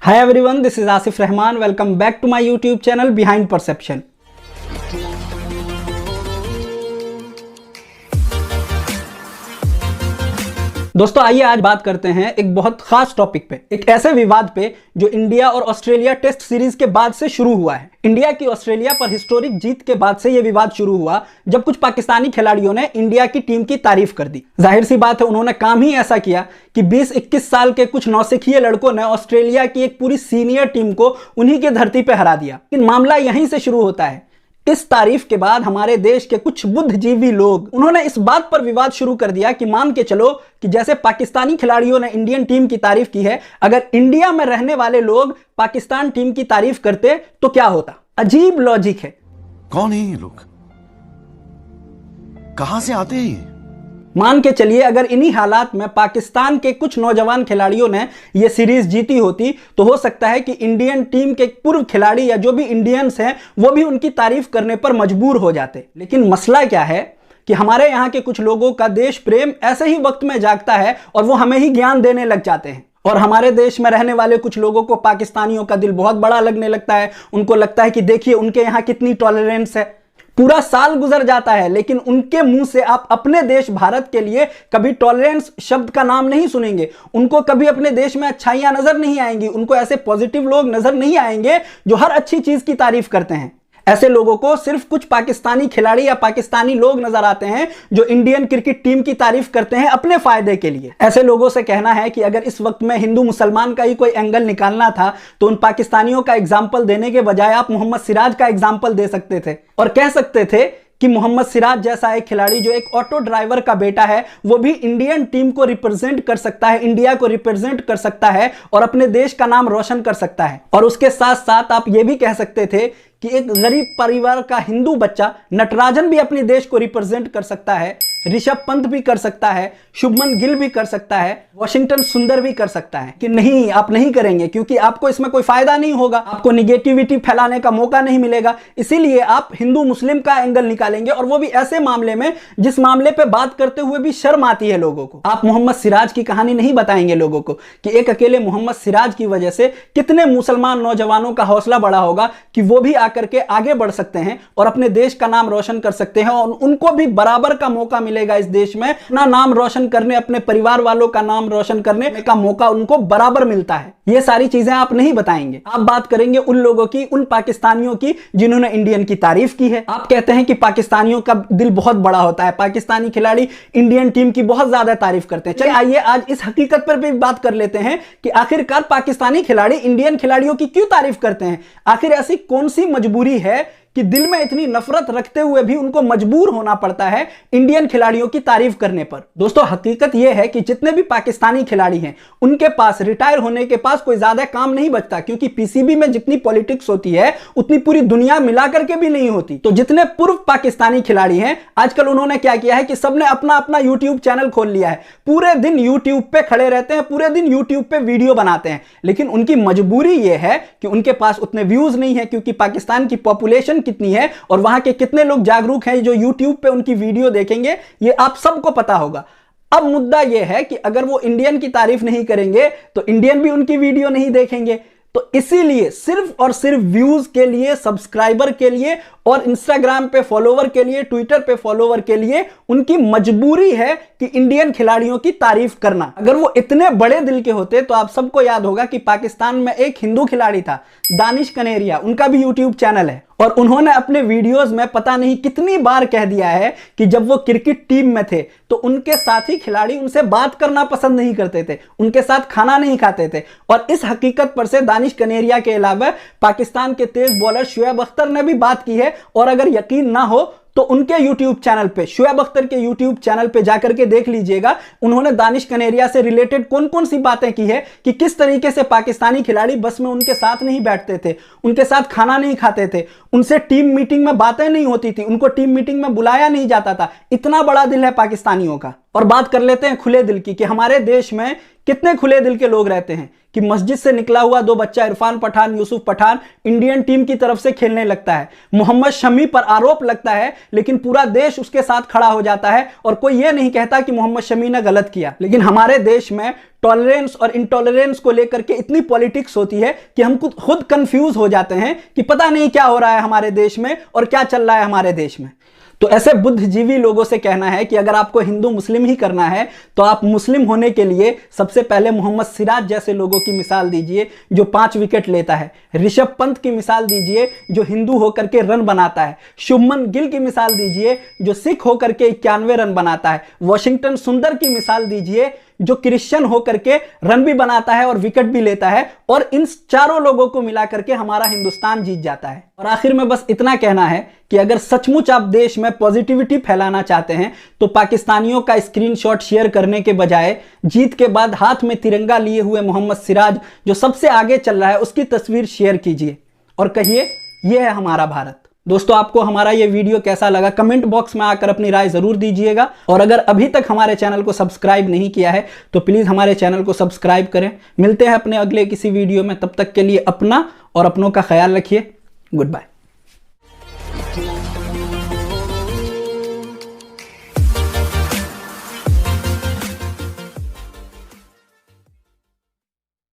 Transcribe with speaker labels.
Speaker 1: Hi everyone, this is Asif Rahman. Welcome back to my YouTube channel Behind Perception. दोस्तों आइए आज बात करते हैं एक बहुत खास टॉपिक पे, एक ऐसे विवाद पे जो इंडिया और ऑस्ट्रेलिया टेस्ट सीरीज के बाद से शुरू हुआ है। इंडिया की ऑस्ट्रेलिया पर हिस्टोरिक जीत के बाद से यह विवाद शुरू हुआ जब कुछ पाकिस्तानी खिलाड़ियों ने इंडिया की टीम की तारीफ कर दी। जाहिर सी बात है, उन्होंने काम ही ऐसा किया कि 20-21 साल के कुछ नौसिखिए लड़कों ने ऑस्ट्रेलिया की एक पूरी सीनियर टीम को उन्हीं की धरती पर हरा दिया। लेकिन मामला यहीं से शुरू होता है। इस तारीफ के बाद हमारे देश के कुछ बुद्धिजीवी लोग उन्होंने इस बात पर विवाद शुरू कर दिया कि मान के चलो कि जैसे पाकिस्तानी खिलाड़ियों ने इंडियन टीम की तारीफ की है, अगर इंडिया में रहने वाले लोग पाकिस्तान टीम की तारीफ करते तो क्या होता। अजीब लॉजिक है।
Speaker 2: कौन है ये लोग, कहां से आते हैं?
Speaker 1: मान के चलिए अगर इन्हीं हालात में पाकिस्तान के कुछ नौजवान खिलाड़ियों ने यह सीरीज जीती होती तो हो सकता है कि इंडियन टीम के पूर्व खिलाड़ी या जो भी इंडियंस हैं वो भी उनकी तारीफ करने पर मजबूर हो जाते। लेकिन मसला क्या है कि हमारे यहाँ के कुछ लोगों का देश प्रेम ऐसे ही वक्त में जागता है और वो हमें ही ज्ञान देने लग जाते हैं। और हमारे देश में रहने वाले कुछ लोगों को पाकिस्तानियों का दिल बहुत बड़ा लगने लगता है। उनको लगता है कि देखिए उनके यहाँ कितनी टॉलरेंस है। पूरा साल गुजर जाता है लेकिन उनके मुंह से आप अपने देश भारत के लिए कभी टॉलरेंस शब्द का नाम नहीं सुनेंगे। उनको कभी अपने देश में अच्छाइयां नजर नहीं आएंगी। उनको ऐसे पॉजिटिव लोग नजर नहीं आएंगे जो हर अच्छी चीज की तारीफ करते हैं। ऐसे लोगों को सिर्फ कुछ पाकिस्तानी खिलाड़ी या पाकिस्तानी लोग नजर आते हैं जो इंडियन क्रिकेट टीम की तारीफ करते हैं अपने फायदे के लिए। ऐसे लोगों से कहना है कि अगर इस वक्त में हिंदू मुसलमान का ही कोई एंगल निकालना था तो उन पाकिस्तानियों का एग्जाम्पल देने के बजाय आप मोहम्मद सिराज का एग्जाम्पल दे सकते थे और कह सकते थे कि मोहम्मद सिराज जैसा एक खिलाड़ी जो एक ऑटो ड्राइवर का बेटा है वो भी इंडियन टीम को रिप्रेजेंट कर सकता है, इंडिया को रिप्रेजेंट कर सकता है और अपने देश का नाम रोशन कर सकता है। और उसके साथ साथ आप ये भी कह सकते थे कि एक गरीब परिवार का हिंदू बच्चा नटराजन भी अपने देश को रिप्रेजेंट कर सकता है, ऋषभ पंत भी कर सकता है, शुभमन गिल भी कर सकता है, वॉशिंगटन सुंदर भी कर सकता है। कि नहीं, आप नहीं करेंगे क्योंकि आपको इसमें कोई फायदा नहीं होगा, आपको निगेटिविटी फैलाने का मौका नहीं मिलेगा। इसीलिए आप हिंदू मुस्लिम का एंगल निकालेंगे और वो भी ऐसे मामले में जिस मामले पे बात करते हुए भी शर्म आती है लोगों को। आप मोहम्मद सिराज की कहानी नहीं बताएंगे लोगों को कि एक अकेले मोहम्मद सिराज की वजह से कितने मुसलमान नौजवानों का हौसला बढ़ा होगा कि वो भी करके आगे बढ़ सकते हैं और अपने देश का नाम रोशन कर सकते हैं और उनको भी बराबर का मौका मिलेगा इस देश में अपना नाम रोशन करने, अपने परिवार वालों का नाम रोशन करने का मौका उनको बराबर मिलता है। ये सारी चीजें आप नहीं बताएंगे। आप बात करेंगे उन लोगों की, उन पाकिस्तानियों की जिन्होंने इंडियन की तारीफ की है। आप कहते हैं कि पाकिस्तानियों का दिल बहुत बड़ा होता है, पाकिस्तानी खिलाड़ी इंडियन टीम की बहुत ज्यादा तारीफ करते हैं। चलिए आइए आज इस हकीकत पर भी बात कर लेते हैं कि आखिरकार पाकिस्तानी खिलाड़ी इंडियन खिलाड़ियों की क्यों तारीफ करते हैं। आखिर ऐसी कौन सी मजबूरी है कि दिल में इतनी नफरत रखते हुए भी उनको मजबूर होना पड़ता है इंडियन खिलाड़ियों की तारीफ करने पर। दोस्तों हकीकत यह है कि जितने भी पाकिस्तानी खिलाड़ी हैं उनके पास रिटायर होने के पास कोई ज्यादा काम नहीं बचता, क्योंकि पीसीबी में जितनी पॉलिटिक्स होती है उतनी पूरी दुनिया मिला करके भी नहीं होती। तो जितने पूर्व पाकिस्तानी खिलाड़ी हैं आजकल उन्होंने क्या किया है कि सबने अपना अपना यूट्यूब चैनल खोल लिया है। पूरे दिन यूट्यूब पे खड़े रहते हैं, पूरे दिन यूट्यूब पे वीडियो बनाते हैं। लेकिन उनकी मजबूरी यह है कि उनके पास उतने व्यूज नहीं है, क्योंकि पाकिस्तान की पॉपुलेशन कितनी है और वहां के कितने लोग जागरूक हैं जो YouTube पे उनकी वीडियो देखेंगे ये आप सबको पता होगा। अब मुद्दा यह है कि अगर वो इंडियन की तारीफ नहीं करेंगे तो इंडियन भी उनकी वीडियो नहीं देखेंगे। तो इसीलिए सिर्फ और सिर्फ व्यूज के लिए, सब्सक्राइबर के लिए और इंस्टाग्राम पे फॉलोवर के लिए, ट्विटर पे फॉलोवर के लिए उनकी मजबूरी है कि इंडियन खिलाड़ियों की तारीफ करना। अगर वो इतने बड़े दिल के होते तो आप सबको याद होगा कि पाकिस्तान में एक हिंदू खिलाड़ी था, दानिश कनेरिया, उनका भी यूट्यूब चैनल है और उन्होंने अपने वीडियोस में पता नहीं कितनी बार कह दिया है कि जब वो क्रिकेट टीम में थे तो उनके साथी खिलाड़ी उनसे बात करना पसंद नहीं करते थे, उनके साथ खाना नहीं खाते थे। और इस हकीकत पर से दानिश कनेरिया के अलावा पाकिस्तान के तेज बॉलर शुएब अख्तर ने भी बात की है। और अगर यकीन ना हो तो उनके YouTube चैनल पे, शुएब अख्तर के YouTube चैनल पे जाकर के देख लीजिएगा उन्होंने दानिश कनेरिया से रिलेटेड कौन कौन सी बातें की है कि किस तरीके से पाकिस्तानी खिलाड़ी बस में उनके साथ नहीं बैठते थे, उनके साथ खाना नहीं खाते थे, उनसे टीम मीटिंग में बातें नहीं होती थी, उनको टीम मीटिंग में बुलाया नहीं जाता था। इतना बड़ा दिल है पाकिस्तानियों का। और बात कर लेते हैं खुले दिल की कि हमारे देश में कितने खुले दिल के लोग रहते हैं कि मस्जिद से निकला हुआ 2 बच्चा इरफान पठान, यूसुफ पठान इंडियन टीम की तरफ से खेलने लगता है। मोहम्मद शमी पर आरोप लगता है, लेकिन पूरा देश उसके साथ खड़ा हो जाता है और कोई यह नहीं कहता कि मोहम्मद शमी ने गलत किया। लेकिन हमारे देश में टॉलरेंस और इंटॉलरेंस को लेकर के इतनी पॉलिटिक्स होती है कि हम खुद कंफ्यूज हो जाते हैं कि पता नहीं क्या हो रहा है हमारे देश में और क्या चल रहा है हमारे देश में। तो ऐसे बुद्धिजीवी लोगों से कहना है कि अगर आपको हिंदू मुस्लिम ही करना है तो आप मुस्लिम होने के लिए सबसे पहले मोहम्मद सिराज जैसे लोगों की मिसाल दीजिए जो 5 विकेट लेता है, ऋषभ पंत की मिसाल दीजिए जो हिंदू होकर के रन बनाता है, शुभमन गिल की मिसाल दीजिए जो सिख होकर के 91 रन बनाता है, वॉशिंगटन सुंदर की मिसाल दीजिए जो क्रिश्चियन होकर के रन भी बनाता है और विकेट भी लेता है, और इन चारों लोगों को मिलाकर के हमारा हिंदुस्तान जीत जाता है। और आखिर में बस इतना कहना है कि अगर सचमुच आप देश में पॉजिटिविटी फैलाना चाहते हैं तो पाकिस्तानियों का स्क्रीनशॉट शेयर करने के बजाय जीत के बाद हाथ में तिरंगा लिए हुए मोहम्मद सिराज जो सबसे आगे चल रहा है उसकी तस्वीर शेयर कीजिए और कहिए यह है हमारा भारत। दोस्तों, आपको हमारा ये वीडियो कैसा लगा कमेंट बॉक्स में आकर अपनी राय जरूर दीजिएगा, और अगर अभी तक हमारे चैनल को सब्सक्राइब नहीं किया है तो प्लीज हमारे चैनल को सब्सक्राइब करें। मिलते हैं अपने अगले किसी वीडियो में, तब तक के लिए अपना और अपनों का ख्याल रखिए। Good bye.